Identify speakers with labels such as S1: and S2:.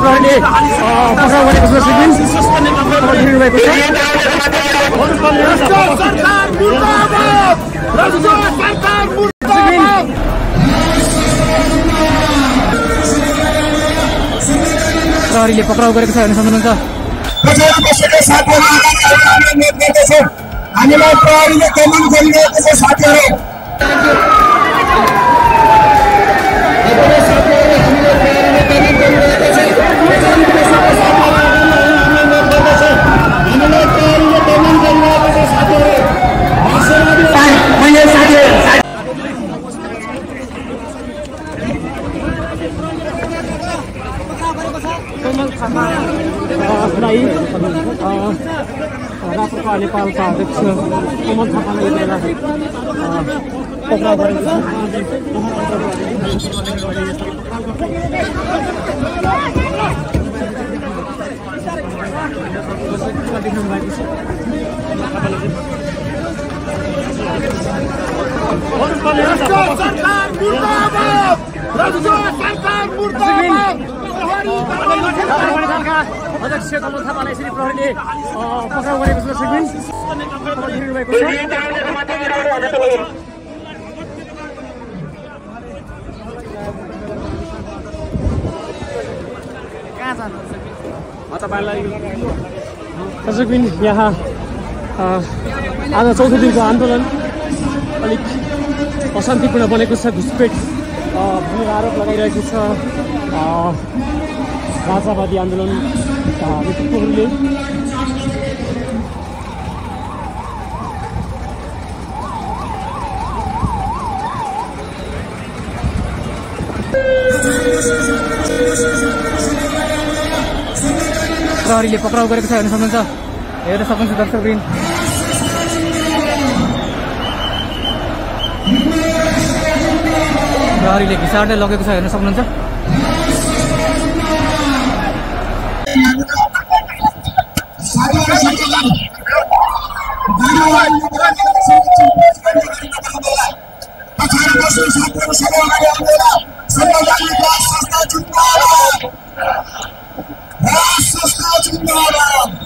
S1: प्रहरीले पक्राउ गरेको छ सिक्किम भएको छ। प्रहरीले पक्राउ गरेको छ हेर्न सक्नुहुन्छ।
S2: हामीलाई प्रहरीले दमन गरिरहेको छ साथीहरू।
S1: राप्रपा नेपालका अध्यक्ष कोमल थापालाई बेला पक्राउ गरेको छ। अध्यक्ष कोमल थापालाई यसरी प्रहरीले पक्राउ गरेको छ सिक्किम भएको छ। सिक्किम यहाँ आज चौथो दिनको आन्दोलन अलिक अशान्तिपूर्ण बनेको छ। घुसपेट भन्ने आरोप लगाइरहेको छ राजावादी आन्दोलनका नेतृत्वहरूले। प्रहरीले पक्राउ गरेको छ हेर्न सक्नुहुन्छ। हेर्न सक्नुहुन्छ दर्शकवृन्द। प्रहरीले घिसार्दै लगेको छ हेर्न सक्नुहुन्छ।
S2: संस्था